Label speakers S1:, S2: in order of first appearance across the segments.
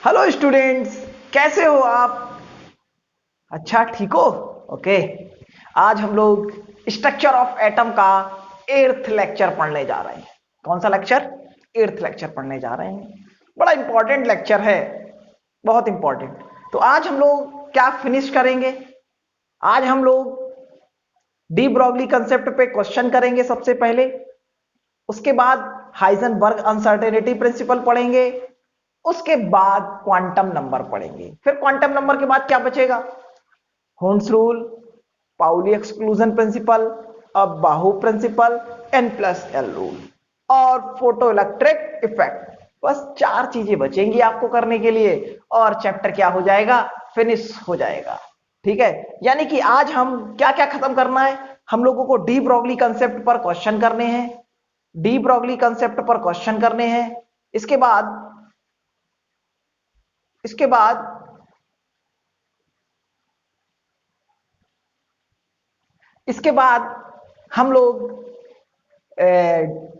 S1: Hello students, कैसे हो आप? अच्छा, ठीक हो? ओके। आज हम लोग स्ट्रक्चर ऑफ एटम का 8th लेक्चर पढ़ने जा रहे हैं। कौन सा लेक्चर? 8th लेक्चर पढ़ने जा रहे हैं। बड़ा इंपॉर्टेंट लेक्चर है, बहुत इंपॉर्टेंट। तो आज हम लोग क्या फिनिश करेंगे? आज हम लोग डी ब्रॉगली कंसेप्ट पे क्वेश्चन करेंगे सबसे पहले। उसके बाद हाइजेनबर्ग अनसर्टेनिटी प्रिंसिपल पढ़ेंगे। उसके बाद क्वांटम नंबर पढ़ेंगे। फिर क्वांटम नंबर के बाद क्या बचेगा? Hund's rule, Pauli exclusion principle, aufbau principle, N+L rule और फोटो इलेक्ट्रिक इफेक्ट। बस 4 चीजें बचेंगी आपको करने के लिए और चैप्टर क्या हो जाएगा? फिनिश हो जाएगा। ठीक है, यानी कि आज हम क्या क्या खत्म करना है? हम लोगों को डी ब्रॉगली कंसेप्ट पर क्वेश्चन करने हैं। डी ब्रॉगली कंसेप्ट पर क्वेश्चन करने हैं। इसके बाद इसके बाद इसके बाद हम लोग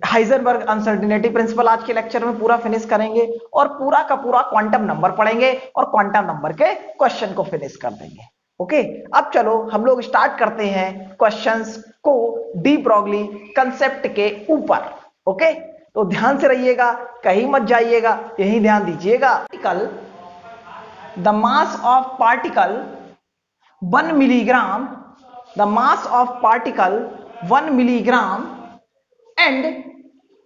S1: हाइजेनबर्ग अनसर्टेनिटी प्रिंसिपल आज के लेक्चर में पूरा फिनिश करेंगे और पूरा का पूरा क्वांटम नंबर पढ़ेंगे और क्वांटम नंबर के क्वेश्चन को फिनिश कर देंगे। ओके, अब चलो हम लोग स्टार्ट करते हैं क्वेश्चंस को डी ब्रॉगली कंसेप्ट के ऊपर। ओके, तो ध्यान से रहिएगा, कहीं मत जाइएगा, यही ध्यान दीजिएगा। The mass of particle 1 milligram, the mass of particle 1 milligram and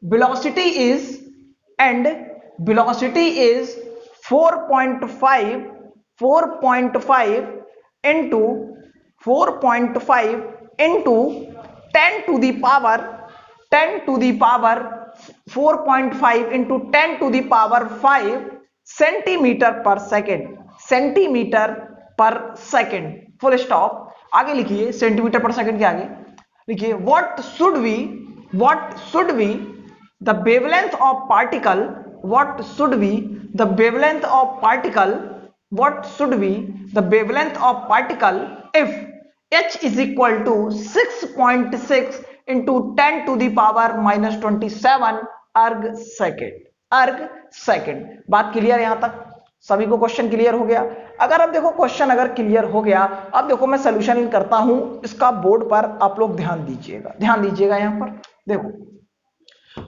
S1: velocity is and velocity is 4.5 into 4.5 into 10 to the power 4.5 into 10 to the power 5 centimetre per second. Centimetre per second, full stop. आगे लिखिए, centimetre per second के आगे लिखिए what should be the wavelength of particle what should be the wavelength of particle what should be the wavelength of particle if h is equal to 6.6 into 10 to the power -27 अर्ग second. बात clear? यहां तक सभी को question clear हो गया? अगर अब देखो क्वेश्चन अगर क्लियर हो गया, अब देखो मैं सोल्यूशन करता हूं इसका बोर्ड पर, आप लोग ध्यान दीजिएगा यहां पर। देखो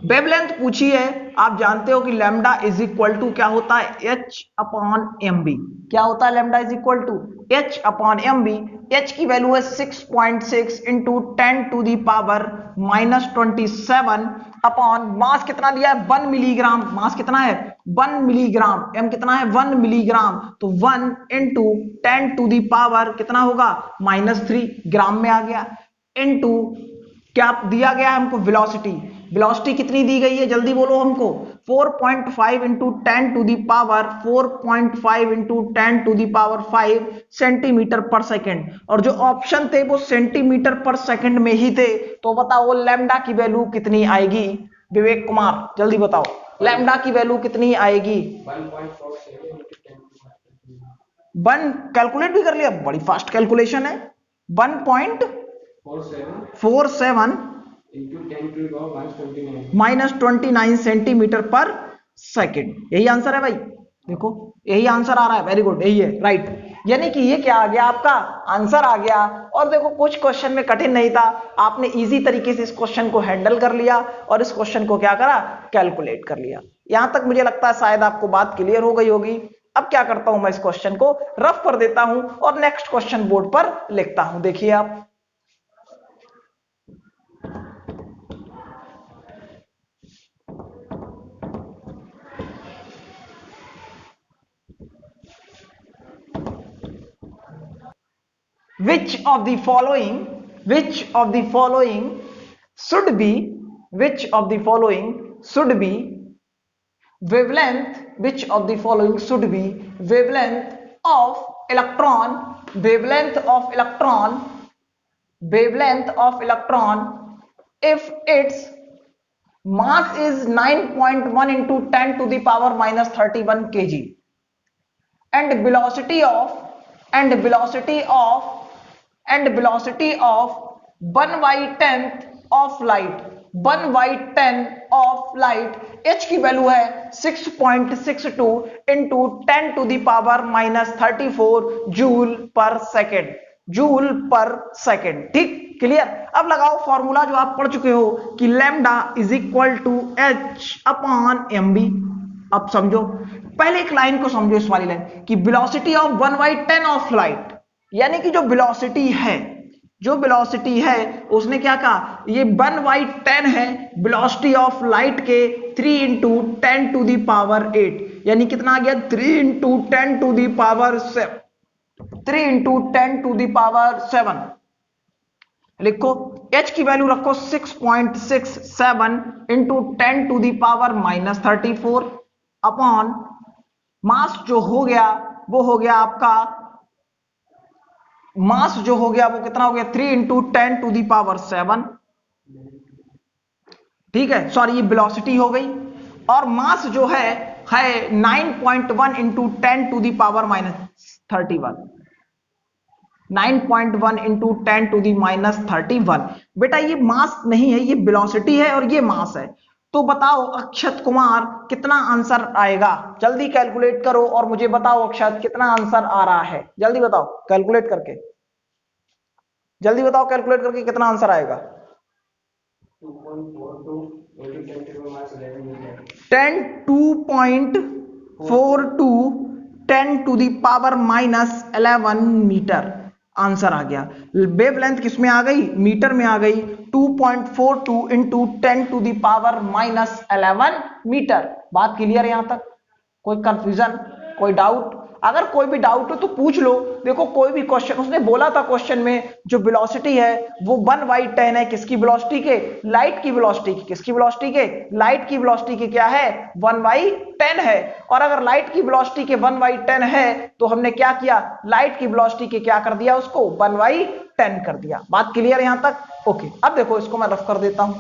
S1: वेवलेंथ पूछी है, आप जानते हो कि लैम्डा इज इक्वल टू क्या होता है? H/mb। क्या होता है? Lambda is equal to H/mb। H की वैल्यू है 6.6 into 10 to the power -27 upon mass कितना दिया है? 1 मिलीग्राम। मास कितना है? 1 मिलीग्राम। m कितना है? 1 मिलीग्राम। तो 1 इंटू 10 टू दी पावर कितना होगा? -3 ग्राम में आ गया। इंटू क्या दिया गया है हमको? वेलोसिटी। वेलोसिटी कितनी दी गई है? जल्दी बोलो हमको। 4.5 into 10 to the power 4.5 into 10 to the power 5 centimetre per second. और जो ऑप्शन थे वो सेंटीमीटर पर सेकेंड में ही थे। तो बताओ लैम्डा की वैल्यू कितनी आएगी? विवेक कुमार जल्दी बताओ, लैम्डा की वैल्यू कितनी आएगी? 1 कैलकुलेट भी कर लिया? बड़ी फास्ट कैलकुलेशन है। 1.47 -29 सेंटीमीटर पर सेकेंड। यही आंसर है भाई। देखो यही आंसर आ रहा है। वेरी गुड, यही है, राइट। यानी कि ये क्या आ गया? आपका आंसर आ गया। और देखो कुछ क्वेश्चन में कठिन नहीं था, आपने इजी तरीके से इस क्वेश्चन को हैंडल कर लिया और इस क्वेश्चन को क्या करा? कैलकुलेट कर लिया। यहां तक मुझे लगता है शायद आपको बात क्लियर हो गई होगी। अब क्या करता हूं, मैं इस क्वेश्चन को रफ कर देता हूं और नेक्स्ट क्वेश्चन बोर्ड पर लिखता हूं। देखिए आप, which of the following should be wavelength of electron if its mass is 9.1 into 10 to the power -31 kg and velocity of 1/10 of light 1/10 of light, h की वैल्यू है 6.62 into 10⁻⁻34 joule per second, joule per second. ठीक, clear. अब लगाओ formula जो आप पढ़ चुके हो कि lambda is equal to h upon mb। अब समझो, पहले एक लाइन को समझो, इस वाली लाइन की वेलोसिटी ऑफ 1/10 ऑफ लाइट, यानी कि जो वेलोसिटी है, जो वेलोसिटी है उसने क्या कहा, ये 1/10 है वेलोसिटी ऑफ लाइट के 3 इंटू 10⁸, यानी कितना आ गया 3 इंटू 10⁻7, 3 इंटू 10⁻7। लिखो h की वैल्यू रखो 6.67 इंटू 10⁻⁻34 अपॉन मास जो हो गया वो हो गया आपका, मास जो हो गया वो कितना हो गया 3 इंटू 10⁻7। ठीक है, सॉरी ये वेलोसिटी हो गई, और मास जो है 9.1 इंटू 10⁻31, 9.1 इंटू 10⁻31। बेटा ये मास नहीं है, ये वेलोसिटी है और ये मास है। तो बताओ अक्षत कुमार कितना आंसर आएगा, जल्दी कैलकुलेट करो और मुझे बताओ अक्षत कितना आंसर आ रहा है, जल्दी बताओ कैलकुलेट करके, जल्दी बताओ कैलकुलेट करके कितना आंसर आएगा। 2.42 10⁻⁻11 मीटर आंसर आ गया। वेवलेंथ किसमें आ गई, मीटर में आ गई, 2.42 इंटू 10⁻⁻11 मीटर। बात क्लियर है यहां तक, कोई कंफ्यूजन, कोई डाउट? अगर कोई भी डाउट हो तो पूछ लो। देखो कोई भी क्वेश्चन, उसने बोला था क्वेश्चन में जो वेलोसिटी है वो 1/10 है, किसकी वेलोसिटी के, लाइट की वेलोसिटी की, किसकी वेलोसिटी के, लाइट की वेलोसिटी के क्या है 1/10 है। और अगर लाइट की वेलोसिटी के 1/10 है तो हमने क्या किया, लाइट की वेलोसिटी के क्या कर दिया, उसको 1/10 कर दिया। बात क्लियर है यहां तक? ओके, अब देखो इसको मैं रफ कर देता हूं।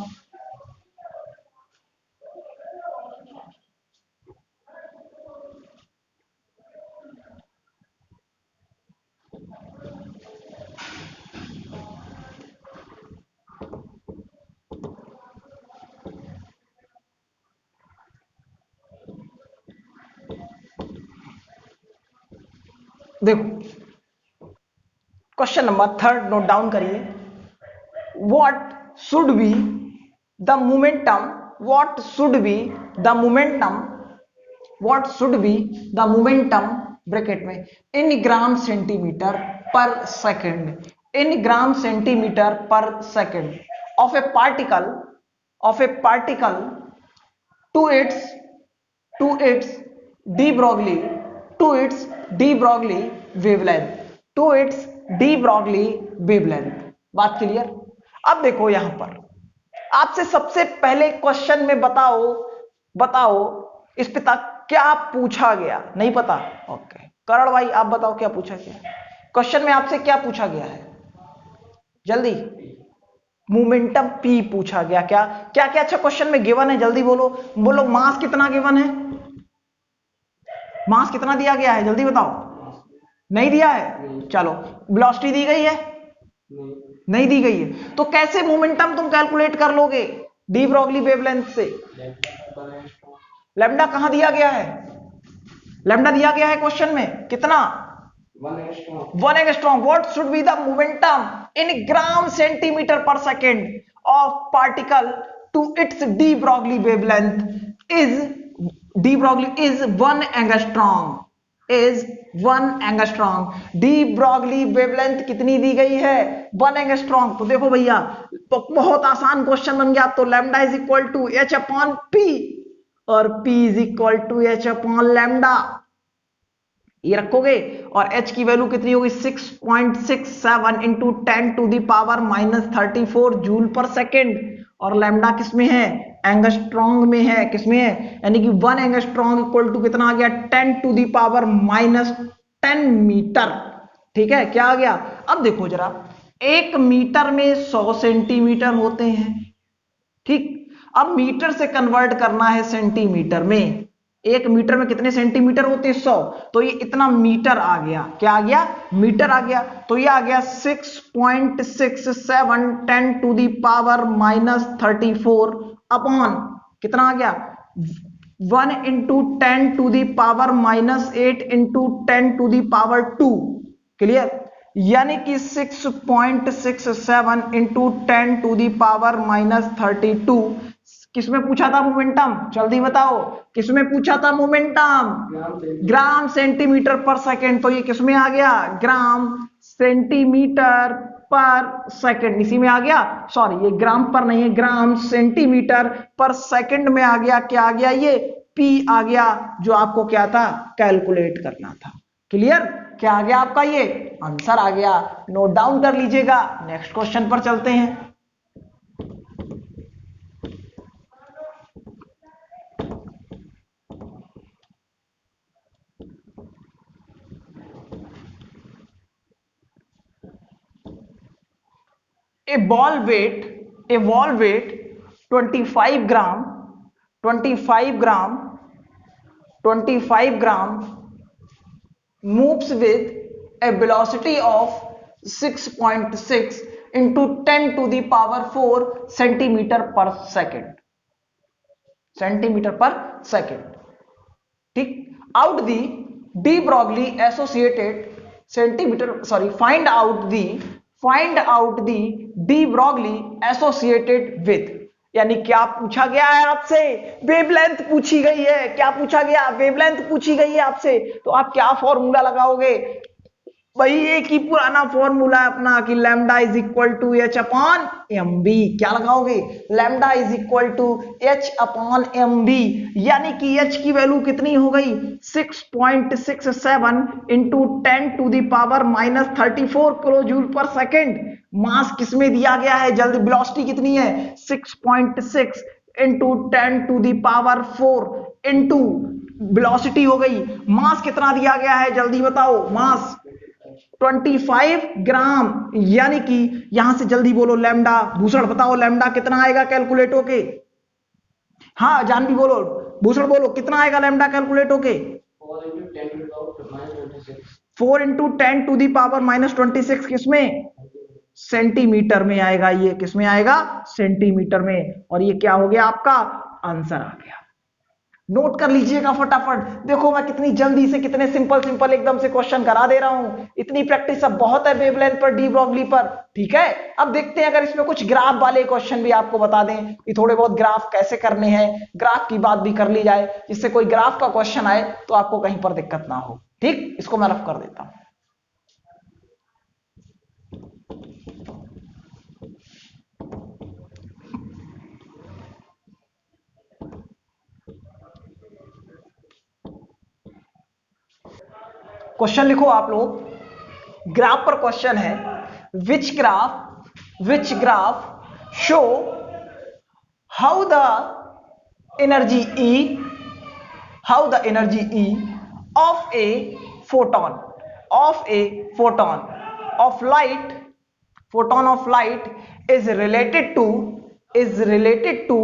S1: देखो क्वेश्चन नंबर 3 नोट डाउन करिए। What should be the momentum, what should be the momentum, what should be the momentum bracket में in gram centimetre per second, in gram centimetre per second of a particle, of a particle to its, to its de Broglie, to its de Broglie wavelength, to its de Broglie wavelength. बात clear? अब देखो यहां पर आपसे सबसे पहले question में बताओ, बताओ इस पे तक क्या पूछा गया, नहीं पता? ओके करण भाई आप बताओ क्या पूछा गया क्वेश्चन में, आपसे क्या पूछा गया है जल्दी? मोमेंटम पी पूछा गया। क्या क्या क्या अच्छा क्वेश्चन में गिवन है, जल्दी बोलो, बोलो मास कितना गिवन है, मास कितना दिया गया है, जल्दी बताओ। नहीं दिया है, चलो वेलोसिटी दी गई है, नहीं दी गई है, तो कैसे मोमेंटम तुम कैलकुलेट कर लोगे डी ब्रॉगली वेवलेंथ से? लैम्डा कहां दिया गया है, लैम्डा दिया गया है क्वेश्चन में कितना, 1 angstrom. What should be the momentum in gram centimetre per second of particle to its de Broglie wavelength is, de Broglie is 1 angstrom, is 1 angstrom. De Broglie wavelength कितनी दी गई है 1 एंगस्ट्रॉम। तो देखो भैया बहुत आसान क्वेश्चन बन गया। तो lambda is equal to H upon P और P is equal to H upon lambda, ये रखोगे और h की वैल्यू कितनी होगी 6.67 इंटू 10⁻⁻34 जूल पर सेकेंड, और लैम्डा किसमें है, एंगस्ट्रॉन्ग में है, किसमें है, यानी कि 1 एंगस्ट्रॉन्ग इक्वल टू कितना आ गया 10⁻⁻10 मीटर। ठीक है, क्या आ गया? अब देखो जरा, 1 मीटर में 100 सेंटीमीटर होते हैं, ठीक। अब मीटर से कन्वर्ट करना है सेंटीमीटर में, 1 मीटर में कितने सेंटीमीटर होते हैं? 100। तो ये इतना मीटर आ गया। क्या आ गया? मीटर आ गया। तो ये आ गया 6.67 10 टू दी पावर -34 अपॉन कितना आ गया? 1 into 10 to the power -8 into 10 to the power 2। Clear? यानी कि 6.67 इंटू 10 टू दी पावर -32। किसमें पूछा था मोमेंटम? जल्दी बताओ, किसमें पूछा था मोमेंटम? ग्राम सेंटीमीटर पर सेकंड। तो ये किसमें आ गया? ग्राम सेंटीमीटर पर सेकंड। इसी में आ गया। सॉरी, ये ग्राम पर नहीं है, ग्राम सेंटीमीटर पर सेकंड में आ गया। क्या आ गया? ये P आ गया, जो आपको क्या था? कैलकुलेट करना था। क्लियर? क्या आ गया आपका? ये आंसर आ गया। नोट डाउन कर लीजिएगा। नेक्स्ट क्वेश्चन पर चलते हैं। A ball weight 25 gram 25 gram 25 gram moves with a velocity of 6.6 into 10 to the power 4 centimeter per second। Centimetre per second. ठीक। Out the de Broglie associated centimetre, sorry, find out the de Broglie associated with. यानी क्या पूछा गया है आपसे? Wavelength पूछी गई है। क्या पूछा गया? वेवलेंथ पूछी गई है आपसे। तो आप क्या फॉर्मूला लगाओगे? वही एक ही पुराना फॉर्मूला है अपना कि lambda is equal to H upon M B. क्या लगाओगे? Lambda is equal to H upon M B. यानी कि एच की वैल्यू कितनी हो गई? 6.67 into 10 to the power -34 kilo joule per second. Mass किसमें दिया गया है? जल्दी, वेलोसिटी कितनी है? 6.6 into 10 to the power 4 into velocity हो गई। मास कितना दिया गया है? जल्दी बताओ। मास 25 ग्राम। यानी कि यहां से जल्दी बोलो लैम्डा। भूषण बताओ लैम्डा कितना आएगा कैलकुलेट होके? हाँ जानवी बोलो, भूषण बोलो कितना आएगा लैम्डा कैलकुलेट होके? 4 इंटू 10 टू दी पावर -26 किसमें? सेंटीमीटर में आएगा। ये किसमें आएगा? सेंटीमीटर में। और ये क्या हो गया आपका? आंसर आ गया। नोट कर लीजिएगा फटाफट। देखो मैं कितनी जल्दी से, कितने सिंपल एकदम से क्वेश्चन करा दे रहा हूं। इतनी प्रैक्टिस अब बहुत है वेवलेंथ पर, डी ब्रॉगली पर। ठीक है, अब देखते हैं अगर इसमें कुछ ग्राफ वाले क्वेश्चन भी आपको बता दें कि थोड़े बहुत ग्राफ कैसे करने हैं, ग्राफ की बात भी कर ली जाए, जिससे कोई ग्राफ का क्वेश्चन आए तो आपको कहीं पर दिक्कत ना हो। ठीक, इसको मैं रफ कर देता हूं। क्वेश्चन लिखो आप लोग। ग्राफ पर क्वेश्चन है, which graph show how the energy E of a photon of light is related to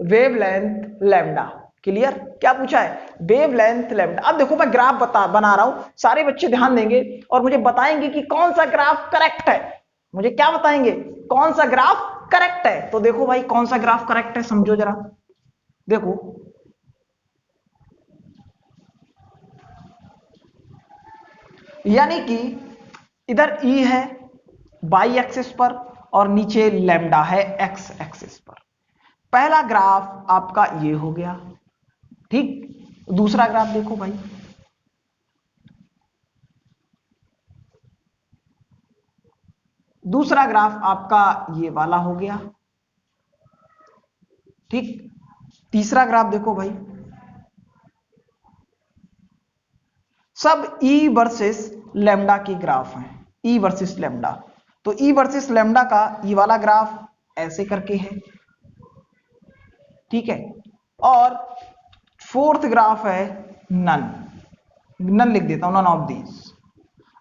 S1: wavelength lambda। Clear? क्या पूछा है? Wavelength lambda. अब देखो मैं ग्राफ बना रहा हूं, सारे बच्चे ध्यान देंगे और मुझे बताएंगे कि कौन सा ग्राफ करेक्ट है। मुझे क्या बताएंगे? कौन सा ग्राफ करेक्ट है। तो देखो भाई कौन सा ग्राफ करेक्ट है, समझो जरा। देखो यानी कि इधर E है वाई एक्सिस पर और नीचे लैम्डा है एक्स एक्सिस पर। पहला ग्राफ आपका ये हो गया। ठीक, दूसरा ग्राफ देखो भाई, दूसरा ग्राफ आपका ये वाला हो गया। ठीक, तीसरा ग्राफ देखो भाई, सब E वर्सेस लैम्डा की ग्राफ हैं। E वर्सेस लैम्डा, तो E वर्सेस लैम्डा का ये वाला ग्राफ ऐसे करके है। ठीक है, और फोर्थ ग्राफ है नन लिख देता हूं, नन ऑफ दीज।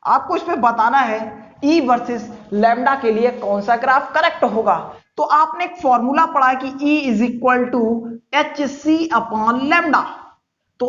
S1: आपको इसमें बताना है E वर्सेस लैम्डा के लिए कौन सा ग्राफ करेक्ट होगा। तो आपने एक फॉर्मूला पढ़ा कि E is equal to H C upon lambda. तो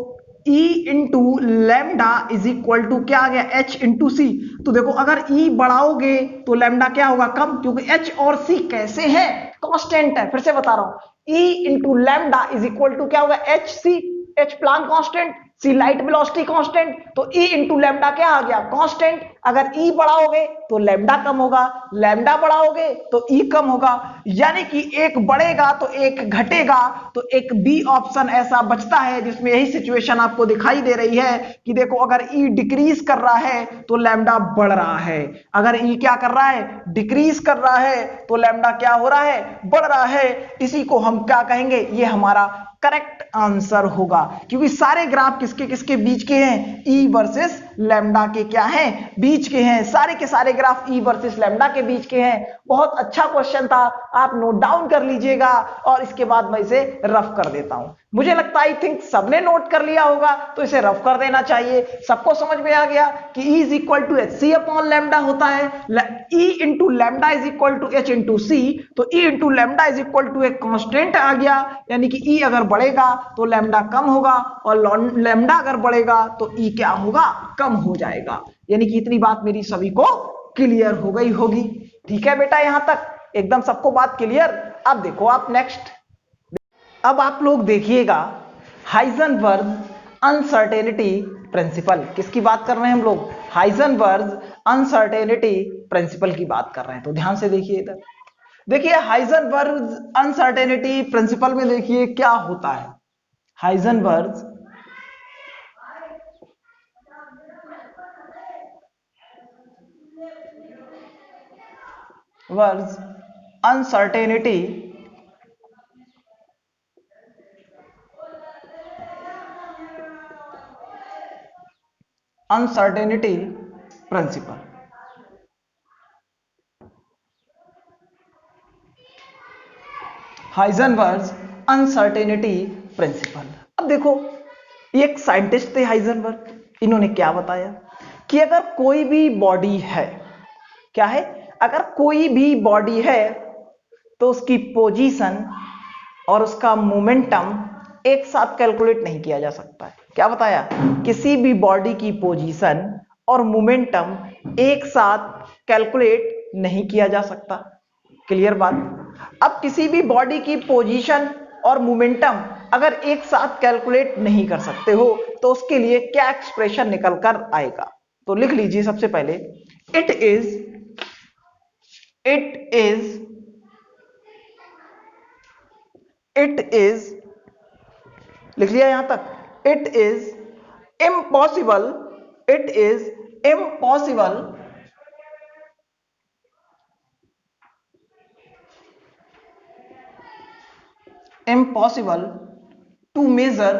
S1: E into lambda is equal to क्या आ गया, H इंटू सी। तो देखो अगर E बढ़ाओगे तो लैम्डा क्या होगा, कम, क्योंकि H और C कैसे हैं, कांस्टेंट है। फिर से बता रहा हूं, E into lambda is equal to क्या होगा, H C. H Planck constant, C light velocity constant, तो E इंटू लैम्डा क्या आ गया, कांस्टेंट। अगर E बढ़ाओगे तो लैम्डा कम होगा, लैम्डा बढ़ाओगे तो E कम होगा। यानी कि एक बढ़ेगा तो एक घटेगा, तो एक बी ऑप्शन ऐसा बचता है जिसमें यही सिचुएशन आपको दिखाई दे रही है कि देखो अगर E डिक्रीज कर रहा है तो लैम्डा बढ़ रहा है, अगर E क्या कर रहा है, डिक्रीज कर रहा है, तो लैम्डा क्या हो रहा है, बढ़ रहा है। इसी को हम क्या कहेंगे, ये हमारा करेक्ट आंसर होगा, क्योंकि सारे ग्राफ किसके किसके बीच के हैं, E वर्सेस लैम्डा के क्या हैं, बीच के हैं। सारे के सारे ग्राफ E वर्सेस लैम्डा के बीच के हैं। बहुत अच्छा क्वेश्चन था, आप नोट डाउन कर लीजिएगा और इसके बाद मैं इसे रफ कर देता हूं। मुझे लगता है आई थिंक सबने नोट कर लिया होगा, तो इसे रफ कर देना चाहिए। सबको समझ में आ गया कि E is equal to H C upon lambda होता है, E into lambda is equal to H into C. तो E into lambda is equal to एक कांस्टेंट आ गया, यानी कि E अगर बढ़ेगा तो लैम्डा कम होगा, और लैम्डा अगर बढ़ेगा तो E क्या होगा, कम हो जाएगा। यानी कि इतनी बात मेरी सभी को क्लियर हो गई होगी। ठीक है बेटा, यहां तक एकदम सबको बात क्लियर। अब देखो आप नेक्स्ट, अब आप लोग देखिएगा हाइजेनबर्ग अनसर्टेनिटी प्रिंसिपल। किसकी बात कर रहे हैं हम लोग, हाइजेनबर्ग अनसर्टेनिटी प्रिंसिपल की बात कर रहे हैं। तो ध्यान से देखिए इधर, देखिए हाइजेनबर्ग अनसर्टेनिटी प्रिंसिपल में देखिए क्या होता है। Heisenberg verge uncertainty principle. Heisenberg uncertainty principle. अब देखो ये एक साइंटिस्ट थे हाइजेनबर्ग, इन्होंने क्या बताया कि अगर कोई भी बॉडी है, क्या है, अगर कोई भी बॉडी है तो उसकी पोजीशन और उसका मोमेंटम एक साथ कैलकुलेट नहीं किया जा सकता है। क्या बताया, किसी भी बॉडी की पोजीशन और मोमेंटम एक साथ कैलकुलेट नहीं किया जा सकता। क्लियर बात। अब किसी भी बॉडी की पोजीशन और मोमेंटम अगर एक साथ कैलकुलेट नहीं कर सकते हो तो उसके लिए क्या एक्सप्रेशन निकल कर आएगा, तो लिख लीजिए सबसे पहले, इट इज लिख लिया यहां तक, it is impossible to measure,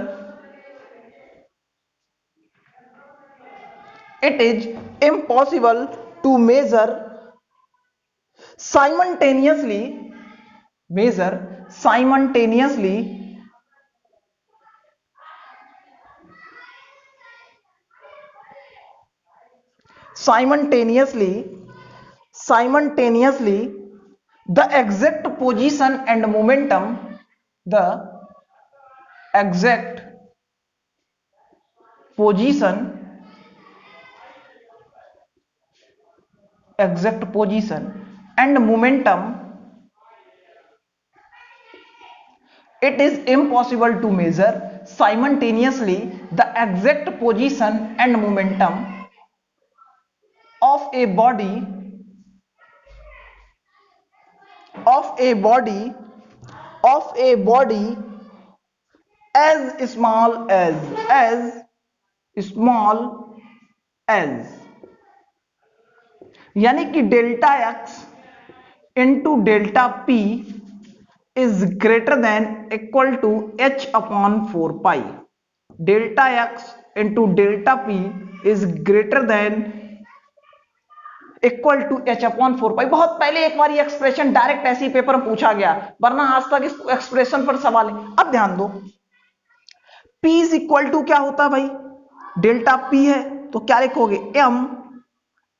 S1: it is impossible to measure simultaneously the exact position and momentum and momentum. It is impossible to measure simultaneously the exact position and momentum of a body as small as यानी कि delta X into delta P is greater than equal to H upon 4 pi. Delta X into delta P is greater than equal to H upon 4 pi. बहुत पहले एक बार ये expression direct ऐसे ही paper में पूछा गया, वरना आज तक इस एक्सप्रेशन पर सवाल है। अब ध्यान दो, P इज इक्वल टू क्या होता है भाई, डेल्टा P है तो क्या लिखोगे, m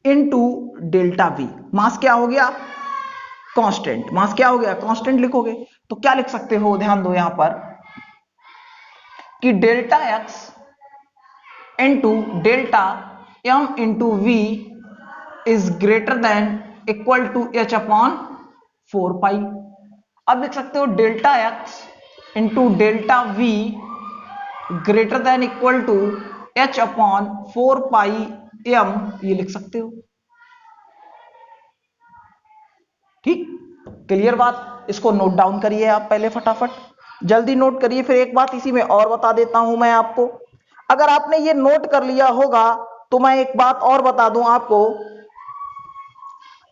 S1: इंटू डेल्टा V। मास क्या हो गया, कांस्टेंट, मास क्या हो गया, कांस्टेंट लिखोगे तो क्या लिख सकते हो, ध्यान दो यहां पर कि delta X into delta M into V is greater than equal to H upon 4 pi. अब लिख सकते हो delta X into delta V greater than equal to H upon 4 pi M, ये लिख सकते हो। ठीक, क्लियर बात। इसको नोट डाउन करिए आप पहले फटाफट, जल्दी नोट करिए। फिर एक बात इसी में और बता देता हूं मैं आपको, अगर आपने ये नोट कर लिया होगा तो मैं एक बात और बता दूं आपको।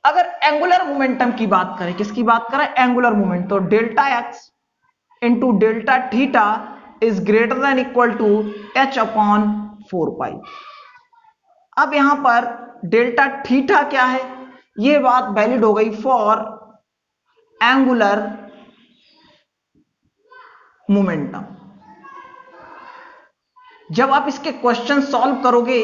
S1: अगर एंगुलर मोमेंटम की बात करें, किसकी बात करें, एंगुलर मोमेंट, तो delta X into delta theta is greater than equal to H upon 4 pi. अब यहां पर डेल्टा थीटा क्या है, यह बात वैलिड हो गई फॉर एंगुलर मोमेंटम। जब आप इसके क्वेश्चन सॉल्व करोगे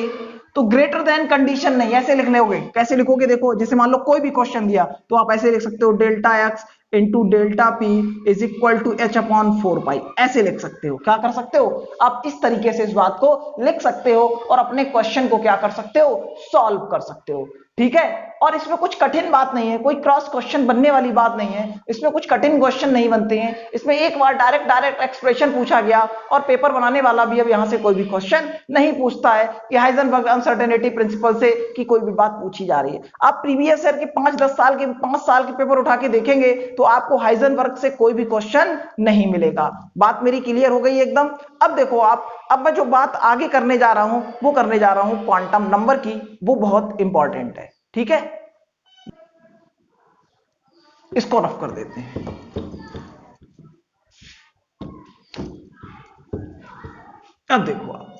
S1: तो ग्रेटर देन कंडीशन नहीं, ऐसे लिखने होगे। कैसे लिखोगे, देखो जैसे मान लो कोई भी क्वेश्चन दिया तो आप ऐसे लिख सकते हो delta X into delta P is equal to H upon 4 pi, ऐसे लिख सकते हो। क्या कर सकते हो आप, इस तरीके से इस बात को लिख सकते हो और अपने क्वेश्चन को क्या कर सकते हो, सॉल्व कर सकते हो। ठीक है, और इसमें कुछ कठिन बात नहीं है, कोई क्रॉस क्वेश्चन बनने वाली बात नहीं है, इसमें कुछ कठिन क्वेश्चन नहीं बनते हैं। इसमें एक बार डायरेक्ट एक्सप्रेशन पूछा गया और पेपर बनाने वाला भी अब यहां से कोई भी क्वेश्चन नहीं पूछता है कि हाइजेनबर्ग अनसर्टेनिटी प्रिंसिपल से कि कोई भी बात पूछी जा रही है। आप प्रीवियस ईयर के 5 साल के पेपर उठा के देखेंगे तो आपको हाइजेनबर्ग से कोई भी क्वेश्चन नहीं मिलेगा। बात मेरी क्लियर हो गई एकदम। अब देखो आप, अब मैं जो बात आगे करने जा रहा हूं वो करने जा रहा हूं क्वांटम नंबर की, वो बहुत इंपॉर्टेंट है। ठीक है, इसको रफ कर देते हैं। अब देखो आप,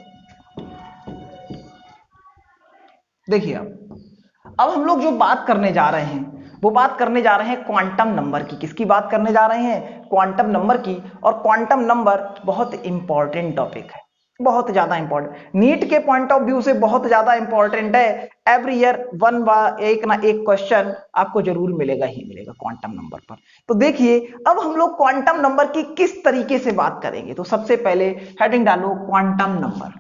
S1: देखिए अब हम लोग जो बात करने जा रहे हैं वो बात करने जा रहे हैं क्वांटम नंबर की। किसकी बात करने जा रहे हैं, क्वांटम नंबर की। और क्वांटम नंबर बहुत इंपॉर्टेंट टॉपिक है, बहुत ज्यादा इंपॉर्टेंट, नीट के पॉइंट ऑफ व्यू से बहुत ज्यादा इंपॉर्टेंट है। एवरी ईयर एक ना एक क्वेश्चन आपको जरूर मिलेगा ही मिलेगा क्वांटम नंबर पर। तो देखिए अब हम लोग क्वांटम नंबर की किस तरीके से बात करेंगे, तो सबसे पहले हेडिंग डालो क्वांटम नंबर।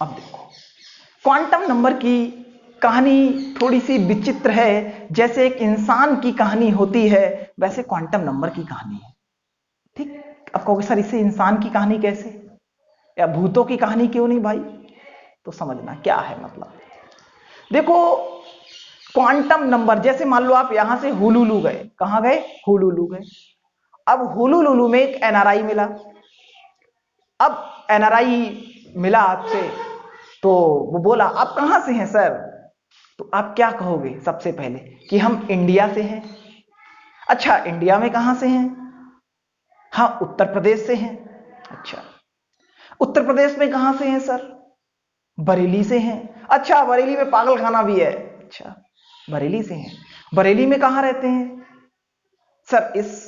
S1: अब देखो क्वांटम नंबर की कहानी थोड़ी सी विचित्र है, जैसे एक इंसान की कहानी होती है वैसे क्वांटम नंबर की कहानी है। ठीक, आप कहोगे सर इससे इंसान की कहानी कैसे, या भूतों की कहानी क्यों नहीं भाई, तो समझना क्या है मतलब। देखो क्वांटम नंबर, जैसे मान लो आप यहां से हुलुलू गए, कहां गए, हुलुलू गए। अब हुलुलुलू में एक एनआरआई मिला। अब एनआरआई मिला आपसे, तो वो बोला आप कहां से हैं सर, तो आप क्या कहोगे सबसे पहले कि हम इंडिया से हैं। अच्छा, इंडिया में कहां से हैं, हाँ उत्तर प्रदेश से हैं। अच्छा, उत्तर प्रदेश में कहां से हैं सर, बरेली से हैं। अच्छा, बरेली में पागल खाना भी है। अच्छा, बरेली से हैं। बरेली में कहां रहते हैं सर, इस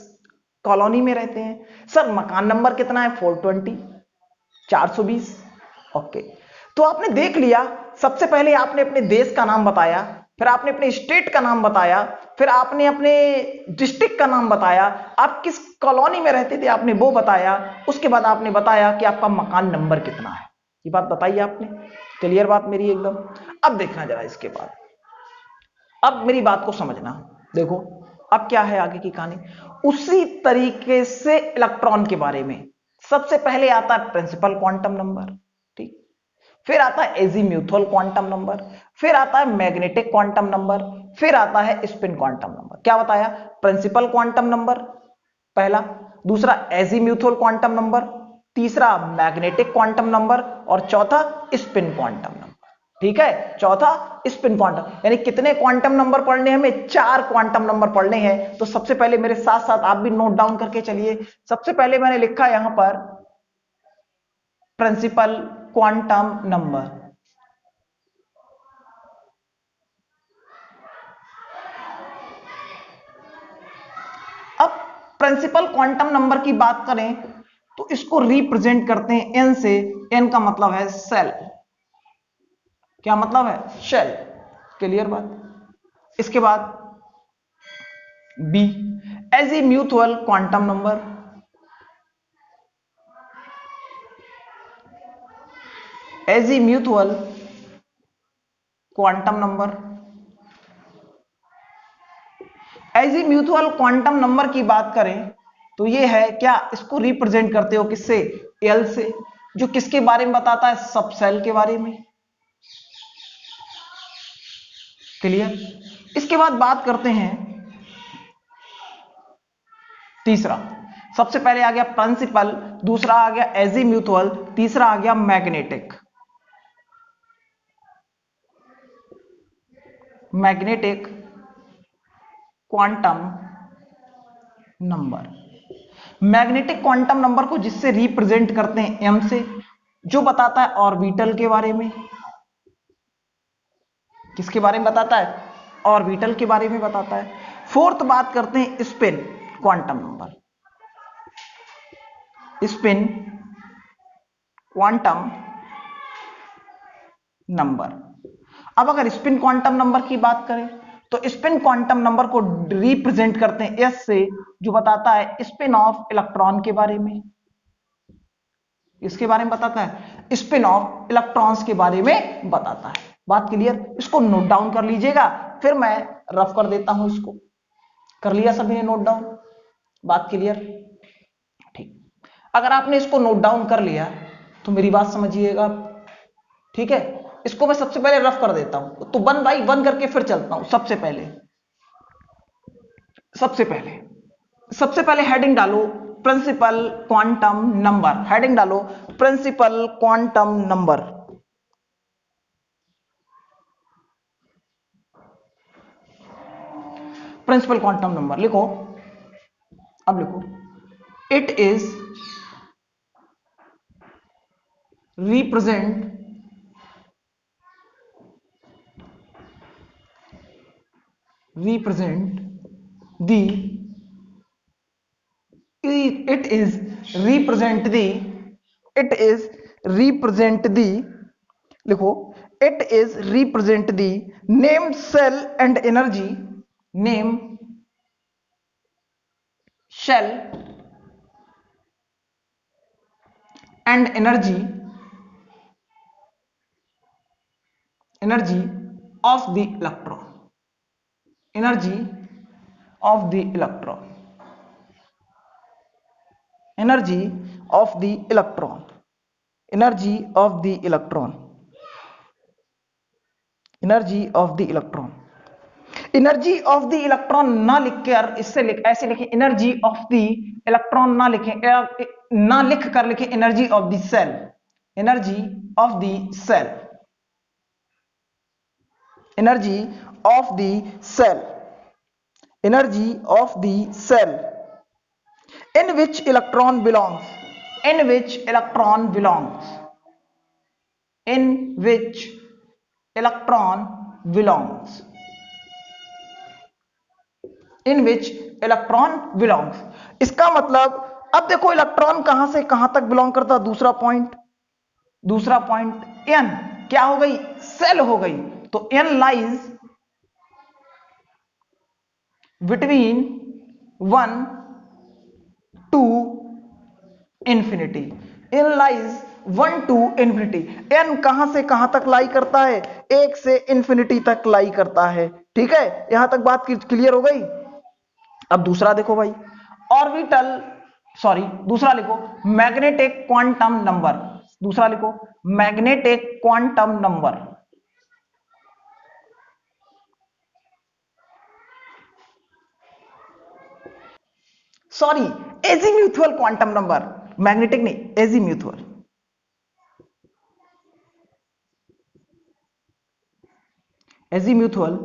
S1: कॉलोनी में रहते हैं। सर मकान नंबर कितना है, 420, 420। ओके, तो आपने देख लिया, सबसे पहले आपने अपने देश का नाम बताया, फिर आपने अपने स्टेट का नाम बताया, फिर आपने अपने डिस्ट्रिक्ट का नाम बताया, आप किस कॉलोनी में रहते थे आपने वो बताया, उसके बाद आपने बताया कि आपका मकान नंबर कितना है। ये बात बताई आपने, क्लियर बात मेरी एकदम। अब देखना जरा इसके बाद, अब मेरी बात को समझना। देखो अब क्या है आगे की कहानी, उसी तरीके से इलेक्ट्रॉन के बारे में। सबसे पहले आता है प्रिंसिपल क्वांटम नंबर, ठीक, फिर आता है एजीम्यूथल क्वांटम नंबर, फिर आता है मैग्नेटिक क्वांटम नंबर, फिर आता है स्पिन क्वांटम नंबर। क्या बताया, प्रिंसिपल क्वांटम नंबर पहला, दूसरा एजीम्यूथल क्वांटम नंबर, तीसरा मैग्नेटिक क्वांटम नंबर और चौथा स्पिन क्वांटम नंबर। ठीक है, चौथा स्पिन क्वांटम, यानी कितने क्वांटम नंबर पढ़ने हैं हमें, 4 क्वांटम नंबर पढ़ने हैं। तो सबसे पहले मेरे साथ साथ आप भी नोट डाउन करके चलिए। सबसे पहले मैंने लिखा यहां पर प्रिंसिपल क्वांटम नंबर। अब प्रिंसिपल क्वांटम नंबर की बात करें तो इसको रिप्रेजेंट करते हैं n से। n का मतलब है सेल। क्या मतलब है? शेल। क्लियर बात। इसके बाद B, azimuthal quantum number. Azimuthal quantum number. Azimuthal quantum number की बात करें तो ये है क्या, इसको रिप्रेजेंट करते हो किससे? एल से, जो किसके बारे में बताता है? सब सेल के बारे में। क्लियर। इसके बाद बात करते हैं तीसरा। सबसे पहले आ गया प्रिंसिपल, दूसरा आ गया एजीम्यूथुअल, तीसरा आ गया magnetic. Magnetic quantum number. Magnetic quantum number को जिससे रिप्रेजेंट करते हैं एम से, जो बताता है ऑर्बिटल के बारे में। किसके बारे में बताता है? ऑर्बिटल के बारे में बताता है। फोर्थ बात करते हैं spin quantum number. Spin quantum number. अब अगर स्पिन क्वांटम नंबर की बात करें तो स्पिन क्वांटम नंबर को रिप्रेजेंट करते हैं एस से, जो बताता है स्पिन ऑफ इलेक्ट्रॉन के बारे में। इसके बारे में बताता है, स्पिन ऑफ इलेक्ट्रॉन्स के बारे में बताता है। बात क्लियर। इसको नोट डाउन कर लीजिएगा, फिर मैं रफ कर देता हूं इसको। कर लिया सभी ने नोट डाउन? बात क्लियर। ठीक। अगर आपने इसको नोट डाउन कर लिया तो मेरी बात समझिएगा, ठीक है। इसको मैं सबसे पहले रफ कर देता हूं, तो 1 बाई 1 करके फिर चलता हूं। सबसे पहले हेडिंग डालो प्रिंसिपल क्वांटम नंबर। हेडिंग डालो principal quantum number. Principal quantum number लिखो। अब लिखो, it is represent the it is represent the लिखो, it is represent the name cell and energy, name shell and energy of the electron, energy of the electron, energy of the electron, energy of the electron, energy of the electron। Energy of the electron ना लिखकर इससे ऐसे लिखें, energy of the electron ना लिखें, ना लिख कर लिखें energy of the shell, energy of the shell, energy of the shell, energy of the shell in which electron belongs, in which electron belongs, in which electron belongs, in which electron belongs। इसका मतलब अब देखो electron कहां से कहां तक belong करता है। दूसरा पॉइंट n क्या हो गई? सेल हो गई। तो n lies between 1 to infinity. n lies 1 to infinity. n कहां से कहां तक लाई करता है? 1 से इंफिनिटी तक लाई करता है। ठीक है, यहां तक बात क्लियर हो गई। अब दूसरा देखो भाई, दूसरा लिखो मैग्नेटिक क्वांटम नंबर। दूसरा लिखो magnetic quantum number. Sorry, azimuthal quantum number, magnetic नहीं, एजीम्यूथुअल। एजीम्यूथुअल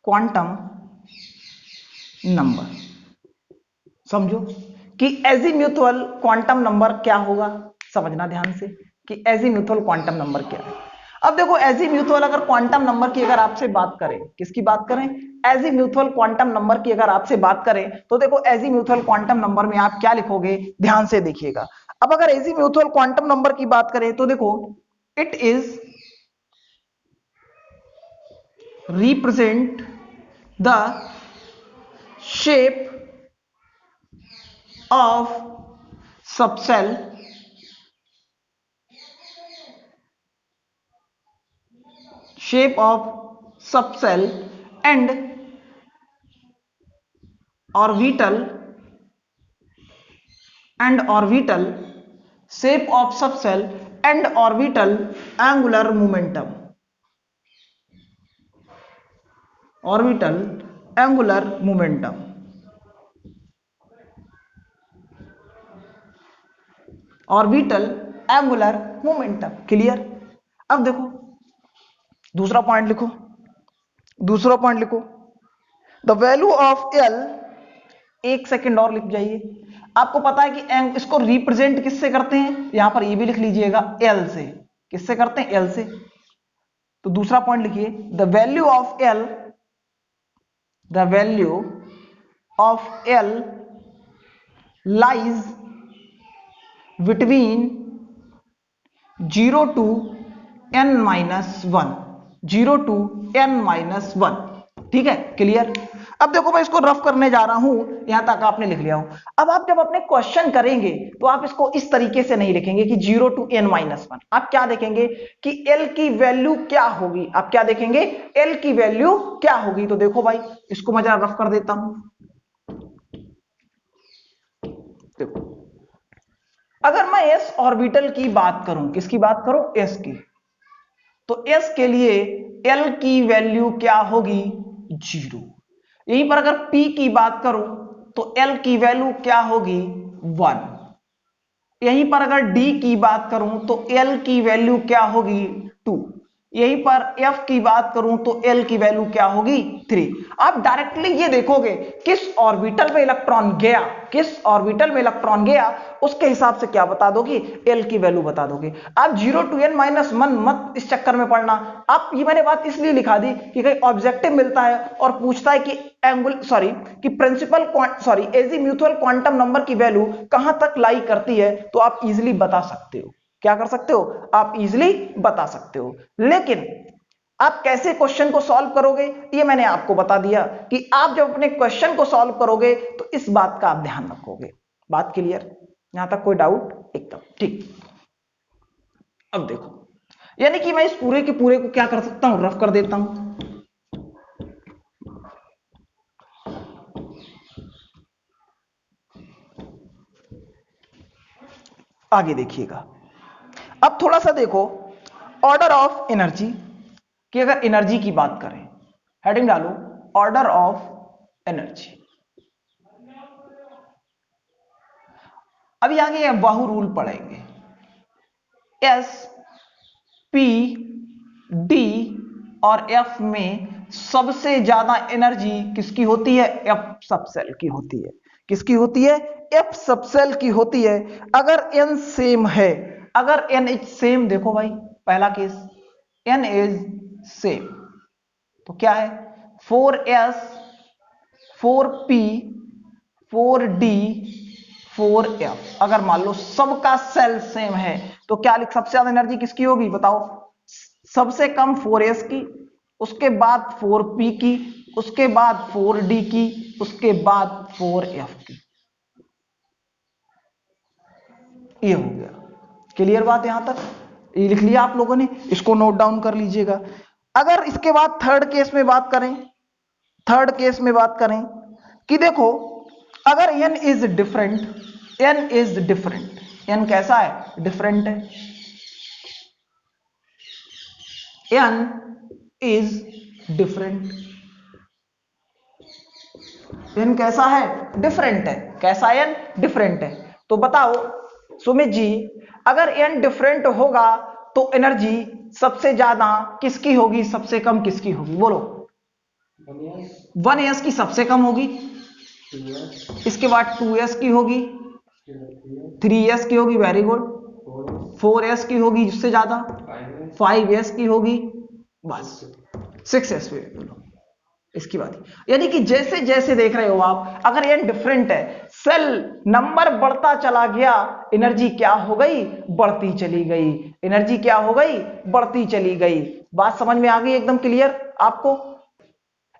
S1: quantum number. समझो कि एजीम्यूथुअल क्वांटम नंबर क्या होगा, समझना ध्यान से कि एजीम्यूथुअल क्वांटम नंबर क्या है। अब देखो एजीम्यूथुअल अगर क्वांटम नंबर की अगर आपसे बात करें, किसकी बात करें, एजीम्यूथुअल क्वांटम नंबर की अगर आपसे बात करें तो देखो एजीम्यूथुअल क्वांटम नंबर में आप क्या लिखोगे, ध्यान से देखिएगा। अब अगर एजीम्यूथुअल क्वांटम नंबर की बात करें तो देखो it is represent the shape of subshell shape of subcell and orbital shape of subcell and orbital angular momentum, orbital angular momentum, orbital angular momentum। Clear. अब देखो दूसरा पॉइंट लिखो, दूसरा पॉइंट लिखो, द वैल्यू ऑफ एल, एक second और लिख जाइए। आपको पता है कि इसको रिप्रेजेंट किससे करते हैं, यहां पर ये भी लिख लीजिएगा एल से। किससे करते हैं, एल से। तो दूसरा पॉइंट लिखिए, the value of L, the value of L lies between 0 to n-1, 0 to n-1। ठीक है, क्लियर। अब देखो मैं इसको रफ करने जा रहा हूं, यहां तक आपने लिख लिया हो। अब आप जब अपने क्वेश्चन करेंगे तो आप इसको इस तरीके से नहीं लिखेंगे कि 0 to n-1। आप क्या देखेंगे कि एल की वैल्यू क्या होगी, आप क्या देखेंगे, एल की वैल्यू क्या होगी। तो देखो भाई इसको मैं जरा रफ कर देता हूं। देखो अगर मैं एस ऑर्बिटल की बात करूं, किसकी बात करूं, एस की, तो एस के लिए एल की वैल्यू क्या होगी, 0। यहीं पर अगर पी की बात करूं तो एल की वैल्यू क्या होगी, 1। यहीं पर अगर डी की बात करूं तो एल की वैल्यू क्या होगी, 2। यहीं पर एफ की बात करूं तो एल की वैल्यू क्या होगी, 3। आप डायरेक्टली ये देखोगे किस ऑर्बिटल में इलेक्ट्रॉन गया, किस ऑर्बिटल में इलेक्ट्रॉन गया, उसके हिसाब से क्या बता दोगे, एल की वैल्यू बता दोगे। आप 0 to n-1 मत इस चक्कर में पड़ना। आप ये मैंने बात इसलिए लिखा दी कि कहीं ऑब्जेक्टिव मिलता है और पूछता है कि कि प्रिंसिपल एजीम्यूथुअल क्वांटम नंबर की वैल्यू कहां तक लाई करती है, तो आप इजीली बता सकते हो। क्या कर सकते हो, आप इजीली बता सकते हो। लेकिन आप कैसे क्वेश्चन को सॉल्व करोगे, ये मैंने आपको बता दिया कि आप जब अपने क्वेश्चन को सॉल्व करोगे तो इस बात का आप ध्यान रखोगे। बात क्लियर, यहां तक कोई डाउट, एकदम ठीक। अब देखो यानी कि मैं इस पूरे के पूरे को क्या कर सकता हूं, रफ कर देता हूं। आगे देखिएगा, अब थोड़ा सा देखो ऑर्डर ऑफ एनर्जी कि अगर एनर्जी की बात करें, हेडिंग डालो ऑर्डर ऑफ एनर्जी। अभी आगे बाहु रूल पढ़ेंगे, एस पी डी और एफ में सबसे ज्यादा एनर्जी किसकी होती है, एफ सबसेल की होती है। किसकी होती है, एफ सबसेल की होती है। अगर एन सेम है, अगर एन इज सेम, देखो भाई पहला केस एन इज सेम, तो क्या है 4s 4p 4d 4f। अगर मान लो सबका सेल सेम है तो क्या लिख, सबसे ज्यादा एनर्जी किसकी होगी बताओ, सबसे कम 4s की, उसके बाद 4p की, उसके बाद 4d की, उसके बाद 4f की। ये हो गया क्लियर बात, यहां तक ये लिख लिया आप लोगों ने, इसको नोट डाउन कर लीजिएगा। अगर इसके बाद थर्ड केस में बात करें, थर्ड केस में बात करें कि देखो अगर n is different, n is different, n कैसा है, डिफरेंट है, n इज डिफरेंट, n कैसा है, डिफरेंट है। कैसा है, n डिफरेंट है। तो बताओ सुमित जी, अगर n डिफरेंट होगा तो एनर्जी सबसे ज्यादा किसकी होगी, सबसे कम किसकी होगी, बोलो। 1s की सबसे कम होगी, इसके बाद 2s की होगी, 3s की होगी, वेरी गुड, 4s की होगी, जिससे ज्यादा 5s की होगी, बस 6s पे बोलो इसकी बात। यानी कि जैसे जैसे देख रहे हो आप, अगर ये डिफरेंट है, सेल नंबर बढ़ता चला गया, एनर्जी क्या हो गई, बढ़ती चली गई, एनर्जी क्या हो गई, बढ़ती चली गई। बात समझ में आ गई एकदम क्लियर आपको,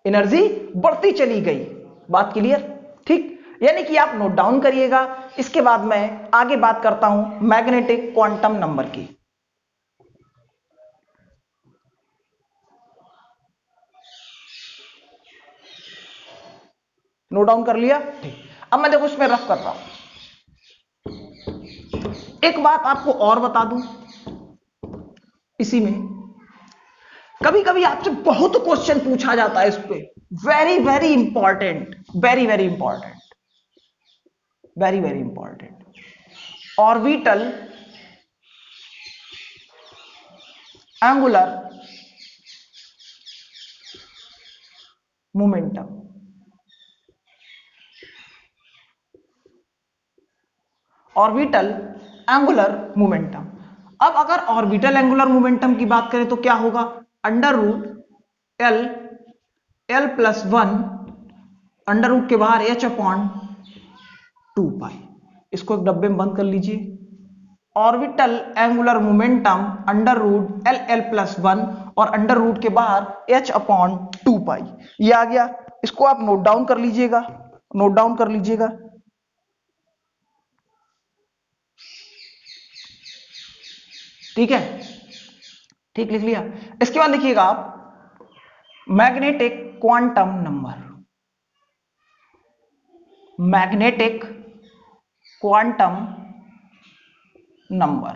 S1: एनर्जी बढ़ती चली गई, बात क्लियर, ठीक। यानी कि आप नोट डाउन करिएगा। इसके बाद मैं आगे बात करता हूं मैग्नेटिक क्वांटम नंबर की। नोट डाउन कर लिया, ठीक। अब मैं देखो इसमें रफ कर रहा हूं। एक बात आपको और बता दूं, इसी में कभी कभी आपसे बहुत क्वेश्चन पूछा जाता है इस पे, very very important, very very important, very very important. Orbital angular momentum, orbital angular momentum. अब अगर ऑर्बिटल एंगुलर मोमेंटम की बात करें तो क्या होगा, under root L, L plus 1, under root के बाहर एच अपॉन 2 पाई। इसको एक डब्बे में बंद कर लीजिए। Orbital angular momentum under root L, L plus 1 और अंडर रूट के बाहर एच अपॉन 2 पाई, ये आ गया। इसको आप नोट डाउन कर लीजिएगा, नोट डाउन कर लीजिएगा, ठीक है, ठीक, लिख लिया। इसके बाद लिखिएगा आप magnetic quantum number, magnetic quantum number,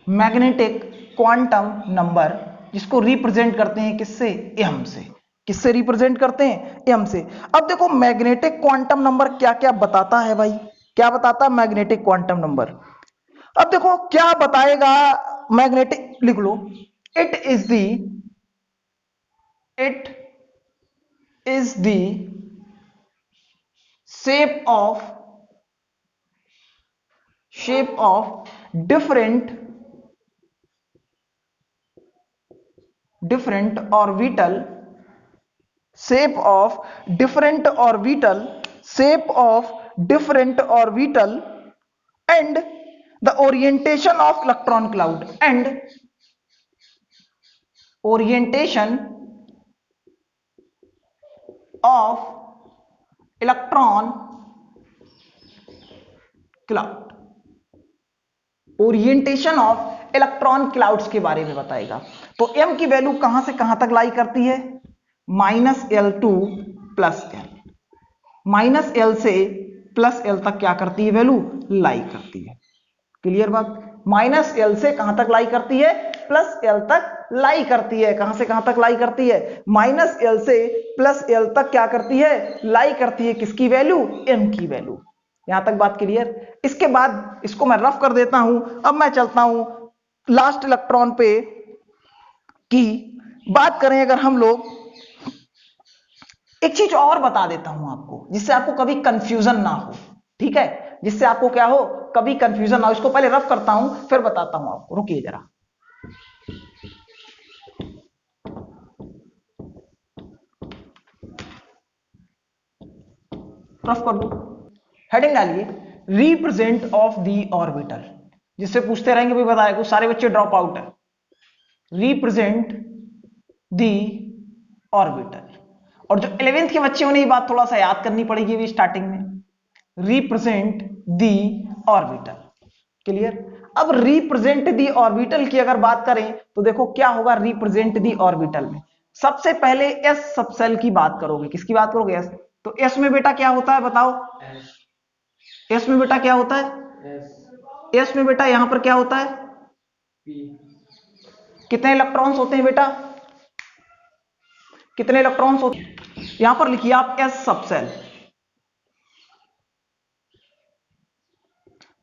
S1: magnetic quantum number, जिसको रिप्रेजेंट करते हैं किससे, एम से। किससे रिप्रेजेंट करते हैं, एम से। अब देखो मैग्नेटिक क्वांटम नंबर क्या क्या बताता है भाई, क्या बताता है मैग्नेटिक क्वांटम नंबर। अब देखो क्या बताएगा मैग्नेटिक, लिख लो, it is the, it is the shape of different orbital, shape of different orbital, shape of different orbital and the orientation of electron cloud, and orientation of electron cloud, orientation of electron clouds के बारे में बताएगा। तो m की value कहां से कहां तक लाई करती है, -L टू +L, -L से +L तक क्या करती है, वैल्यू लाई करती है। क्लियर बात, -L से कहां तक लाई करती है, +L तक लाई करती है। कहां से कहां तक लाई करती है, -L से +L तक क्या करती है, लाई करती है। किसकी वैल्यू, m की वैल्यू। यहां तक बात क्लियर। इसके बाद इसको मैं रफ कर देता हूं। अब मैं चलता हूं लास्ट इलेक्ट्रॉन पे की बात करें। अगर हम लोग एक चीज और बता देता हूं आपको, जिससे आपको कभी कंफ्यूजन ना हो, ठीक है, जिससे आपको क्या हो, कभी कंफ्यूजन ना हो। इसको पहले रफ करता हूं फिर बताता हूं आपको, रुकिए जरा, रफ कर दो। हेडिंग डालिए रिप्रेजेंट ऑफ दी ऑर्बिटल, जिससे पूछते रहेंगे भाई बताया, कुछ सारे बच्चे ड्रॉप आउट है। रिप्रेजेंट दी ऑर्बिटल, और जो 11th के बच्चे उन्हें ये बात थोड़ा सा याद करनी पड़ेगी अभी स्टार्टिंग में। Represent the orbital, clear. अब रिप्रेजेंट दी ऑर्बिटल की अगर बात करें तो देखो क्या होगा रिप्रेजेंट दी ऑर्बिटल में। सबसे पहले एस सबसेल की बात करोगे, किसकी बात करोगे, एस। तो एस में बेटा क्या होता है बताओ, एस में बेटा क्या होता है, एस में बेटा यहां पर क्या होता है, कितने इलेक्ट्रॉन्स होते हैं बेटा, कितने इलेक्ट्रॉन्स होते हैं, यहां पर लिखिए आप एस सबसेल।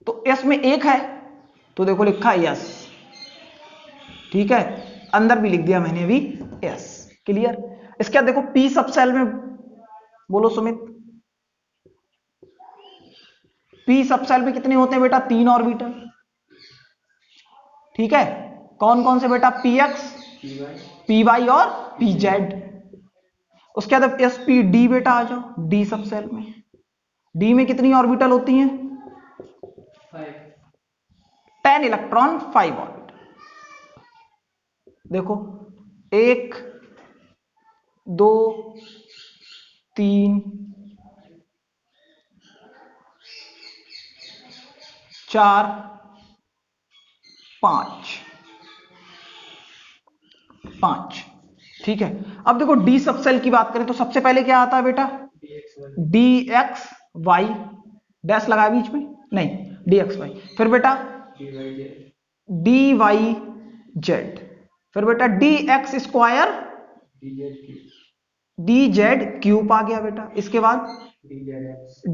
S1: तो एस में एक है तो देखो लिखा यस, ठीक है, अंदर भी लिख दिया मैंने अभी यस, क्लियर। इसके बाद देखो पी सबसेल में, बोलो सुमित, पी सबसेल में कितने होते हैं बेटा? 3 ऑर्बिटल। ठीक है, कौन कौन से बेटा? पी एक्स, पी वाई और पी जेड। उसके बाद एस पी डी बेटा आ जाओ, डी सबसेल में। डी में कितनी ऑर्बिटल होती हैं? 10 इलेक्ट्रॉन 5 ऑर्बिटल। देखो 1 2 3 4 5 5। ठीक है, अब देखो डी सबसेल की बात करें तो सबसे पहले क्या आता है बेटा? डी एक्स वाई, डैश लगा बीच में, नहीं, डी एक्स वाई। फिर बेटा डी वाई जेड। फिर बेटा D X square D Z cube आ गया बेटा। इसके बाद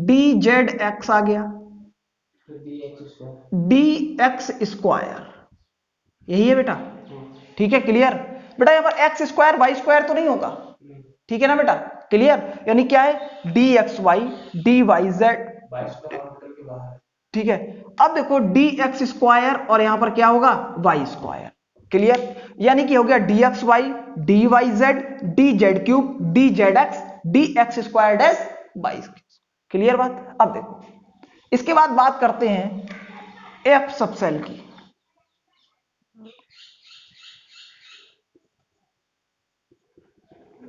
S1: डी जेड एक्स आ गया, डी एक्स स्क्वायर, यही है बेटा। ठीक है, क्लियर बेटा। यहां पर एक्स स्क्वायर वाई स्क्वायर तो नहीं होगा, ठीक है ना बेटा? क्लियर, यानी क्या है? D X Y D Y Z. ठीक है, अब देखो डी एक्स स्क्वायर और यहां पर क्या होगा? Y square. क्लियर, यानी कि हो गया D X Y D Y Z D Z cube D Z X D X square dash Y. Clear बात? अब देखो इसके बाद बात करते हैं एफ सबसेल की।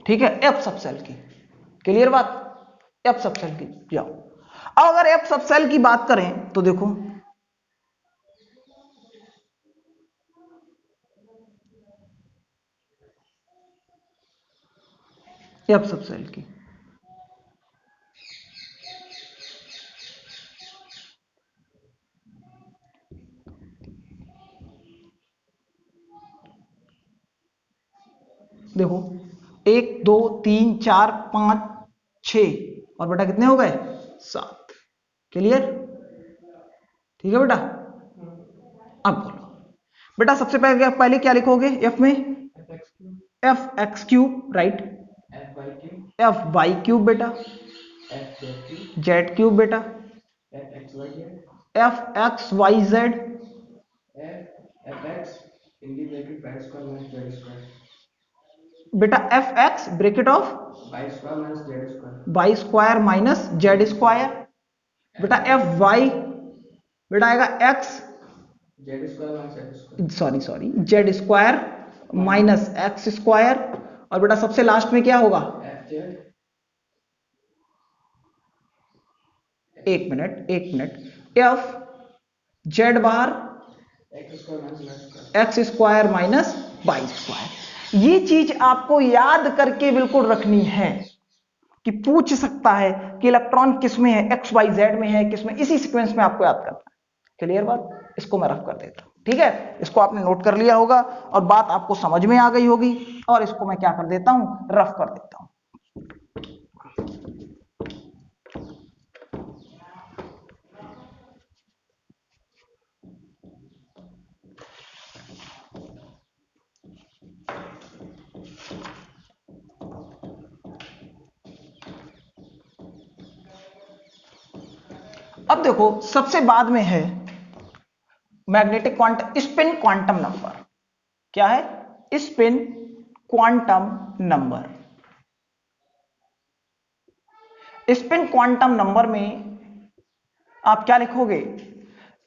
S1: ठीक है, एफ सबसेल की। क्लियर बात? एफ सबसेल की जाओ। अब अगर एफ सबसेल की बात करें तो देखो एफ सबसेल की, देखो 1 2 3 4 5 6 और बेटा कितने हो गए? 7। क्लियर? ठीक है बेटा। अब बोलो बेटा, सबसे पहले क्या लिखोगे एफ में? F X cube, right. F Y cube बेटा, जेड क्यूब बेटा, एफ एक्स वाई जेड, बेटा F X bracket of Y square minus Z square. बेटा एफ वाई बेटा आएगा X sorry Z square minus X square. और बेटा सबसे last में क्या होगा? एक मिनट एफ जेड बाहर X square minus Y square. ये चीज आपको याद करके बिल्कुल रखनी है कि पूछ सकता है कि इलेक्ट्रॉन किस में है, एक्स वाई जेड में है, किस में, इसी सीक्वेंस में आपको याद करना है। क्लियर बात? इसको मैं रफ कर देता हूं। ठीक है, इसको आपने नोट कर लिया होगा और बात आपको समझ में आ गई होगी। और इसको मैं क्या कर देता हूं? रफ कर देता हूं। अब देखो सबसे बाद में है magnetic quantum spin quantum number. क्या है? Spin quantum number. Spin quantum number में आप क्या लिखोगे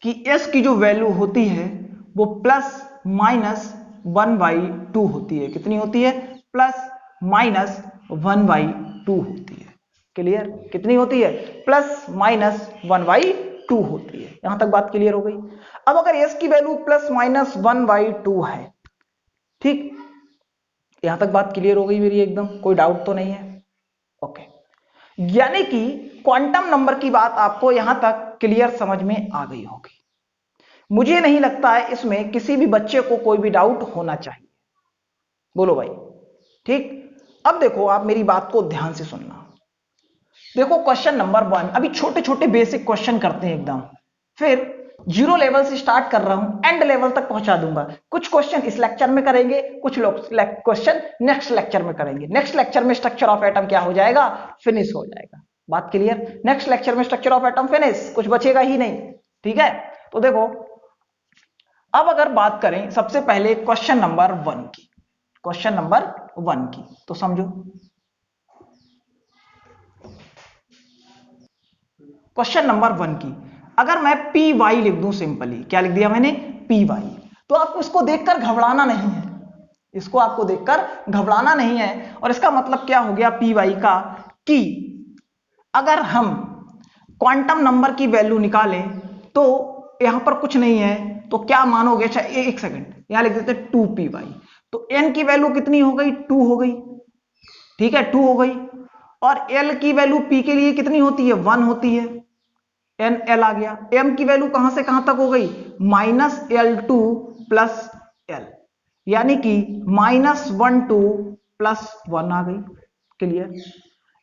S1: कि s की जो वैल्यू होती है वो प्लस माइनस 1/2 होती है। कितनी होती है? प्लस माइनस 1/2 होती है। क्लियर? कितनी होती है? प्लस माइनस 1/2 होती है। यहां तक बात क्लियर हो गई। अब अगर s की वैल्यू प्लस माइनस 1/2 है, ठीक, यहां तक बात क्लियर हो गई मेरी एकदम, कोई डाउट तो नहीं है? ओके, यानी कि क्वांटम नंबर की बात आपको यहां तक क्लियर समझ में आ गई होगी। मुझे नहीं लगता है इसमें किसी भी बच्चे को कोई भी डाउट होना चाहिए। बोलो भाई, ठीक। अब देखो आप मेरी बात को ध्यान से सुनना। देखो क्वेश्चन नंबर 1, अभी छोटे छोटे बेसिक क्वेश्चन करते हैं एकदम, फिर 0 लेवल से स्टार्ट कर रहा हूं, एंड लेवल तक पहुंचा दूंगा। कुछ क्वेश्चन इस लेक्चर में करेंगे, कुछ क्वेश्चन नेक्स्ट लेक्चर में करेंगे। नेक्स्ट लेक्चर में स्ट्रक्चर ऑफ एटम क्या हो जाएगा? फिनिश हो जाएगा। बात क्लियर? नेक्स्ट लेक्चर में स्ट्रक्चर ऑफ एटम फिनिश, कुछ बचेगा ही नहीं, ठीक है। तो देखो अब अगर बात करें सबसे पहले क्वेश्चन नंबर 1 की, क्वेश्चन नंबर 1 की, तो समझो क्वेश्चन नंबर 1 की अगर मैं पी वाई लिख दूं, सिंपली क्या लिख दिया मैंने, पी वाई, तो आपको इसको देखकर घबराना नहीं है, इसको आपको देखकर घबराना नहीं है। और इसका मतलब क्या हो गया पी वाई का, कि अगर हम क्वांटम नंबर की वैल्यू निकालें तो यहां पर कुछ नहीं है, तो क्या मानोगे, अच्छा एक सेकंड यहां लिख देते 2py, तो n की वैल्यू कितनी हो गई, 2 हो गई, ठीक है 2 हो गई। और l की वैल्यू p के लिए कितनी होती है, 1 होती है, n l आ गया। m की वैल्यू कहां से कहां तक हो गई, -l2 प्लस l, यानी कि -1 2 प्लस 1 आ गई, क्लियर।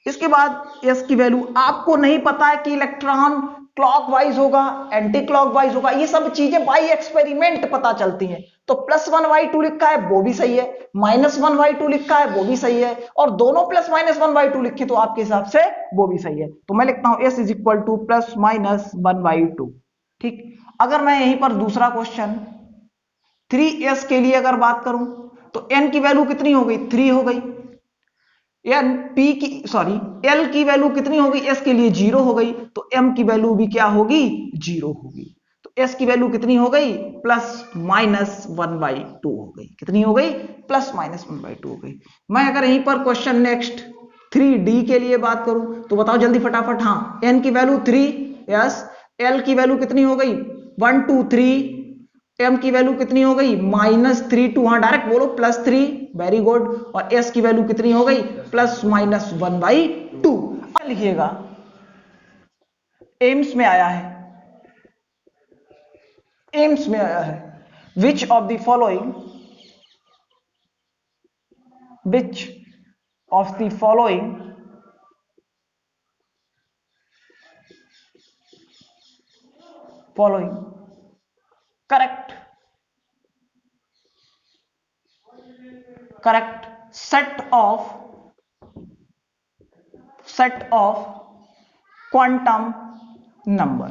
S1: इसके बाद s की वैल्यू आपको नहीं पता है कि इलेक्ट्रॉन क्लॉकवाइज होगा एंटी क्लॉकवाइज होगा, ये सब चीजें बाय एक्सपेरिमेंट पता चलती हैं। तो +1/2 लिखा है वो भी सही है, -1/2 लिखा है वो भी सही है, और दोनों +-1/2 लिखे तो आपके हिसाब से वो भी सही है। तो मैं लिखता हूं s = +-1/2, ठीक। अगर मैं यहीं पर दूसरा क्वेश्चन 3s के लिए अगर बात करूं तो n की वैल्यू कितनी हो गई, 3 हो गई, एल की वैल्यू कितनी होगी, एस के लिए 0 हो गई, तो एम की वैल्यू भी क्या होगी, 0 होगी। तो एस की वैल्यू कितनी हो गई, +-1/2 हो गई, कितनी हो गई, +-1/2 हो गई। मैं अगर यहीं पर क्वेश्चन नेक्स्ट 3D के लिए बात करूं तो बताओ जल्दी फटाफट, हाँ एन की वैल्यू 3, यस, एल की वैल्यू कितनी हो गई, 1 2 3, एम की वैल्यू कितनी हो गई, -3 2, हाँ डायरेक्ट बोलो +3, वेरी गुड। और एस की वैल्यू कितनी हो गई, +-1/2। अब लिखिएगा एम्स में आया है, एम्स में आया है, which of the following correct set of quantum number,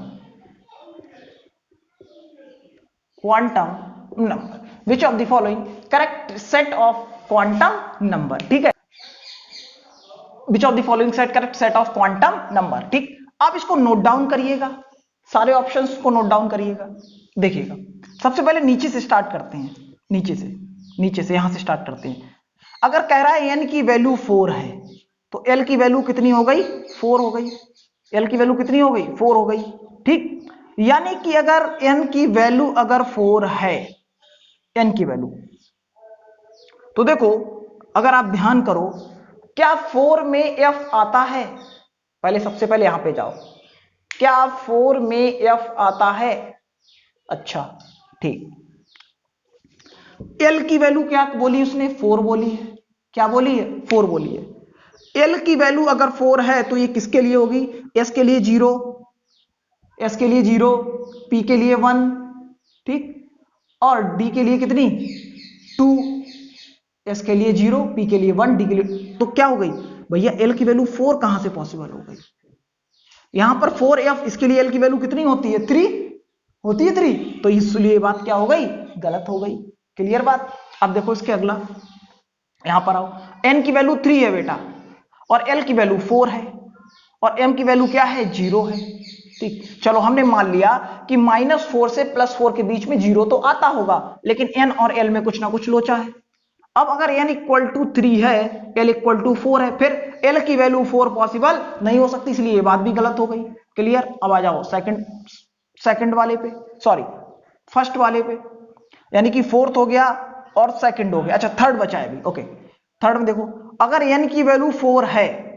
S1: which of the following correct set of quantum number, ठीक है, which of the following set correct set of quantum number, ठीक। आप इसको नोट डाउन करिएगा, सारे ऑप्शंस को note down करिएगा, देखिएगा। सबसे पहले नीचे से स्टार्ट करते हैं, नीचे से यहां से स्टार्ट करते हैं। अगर कह रहा है n की वैल्यू 4 है तो l की वैल्यू कितनी हो गई, 4 हो गई, l की वैल्यू कितनी हो गई, 4 हो गई, ठीक। यानी कि अगर n की वैल्यू अगर 4 है, n की वैल्यू, तो देखो अगर आप ध्यान करो, क्या 4 में f आता है, पहले सबसे पहले यहां पे जाओ, क्या 4 में f आता है, अच्छा ठीक। l की वैल्यू क्या बोली उसने, 4 बोली है, क्या बोली है, 4 बोली है। l की वैल्यू अगर 4 है तो ये किसके लिए होगी, s के लिए 0, s के लिए 0, p के लिए 1, ठीक, और d के लिए कितनी 2, s के लिए 0, p के लिए 1, d के लिए, तो क्या हो गई भैया l की वैल्यू 4 कहां से पॉसिबल हो गई, यहां पर 4f, इसके लिए l की वैल्यू कितनी होती है, 3 होती है, 3, तो इसलिए बात क्या हो गई, गलत हो गई, क्लियर बात। अब देखो इसके अगला, यहां पर आओ, n की वैल्यू 3 है बेटा, और l की वैल्यू 4 है, और m की वैल्यू क्या है, 0 है, ठीक। चलो हमने मान लिया कि -4 से +4 के बीच में 0 तो आता होगा, लेकिन n और l में कुछ ना कुछ लोचा है। अब अगर n = 3 है, l = 4 है, फिर l की वैल्यू 4 पॉसिबल नहीं हो सकती, इसलिए ये बात भी गलत हो गई, क्लियर। अब आ जाओ सेकंड वाले पे, सॉरी फर्स्ट वाले पे, यानी कि फोर्थ हो गया और सेकंड हो गया, अच्छा थर्ड बचा है अभी, ओके। थर्ड में देखो, अगर n की वैल्यू 4 है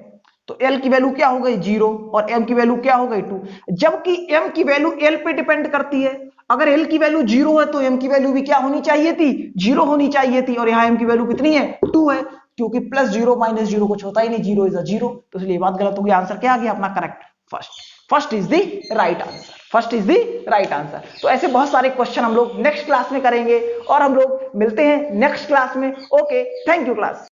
S1: तो l की वैल्यू क्या हो गई, 0, और m की वैल्यू क्या हो गई, 2, जबकि m की वैल्यू l पे डिपेंड करती है। अगर l की वैल्यू 0 है तो m की वैल्यू भी क्या होनी चाहिए थी, 0 होनी चाहिए थी, और यहां m की वैल्यू कितनी है, 2 है, क्योंकि +0 -0 कुछ होता ही नहीं, 0 इज अ 0, तो इसलिए बात गलत हो गई। आंसर क्या आ गया अपना, correct, first is the right answer, first is the right answer. तो ऐसे बहुत सारे क्वेश्चन हम लोग नेक्स्ट क्लास में करेंगे, और हम लोग मिलते हैं नेक्स्ट क्लास में। Okay, thank you class.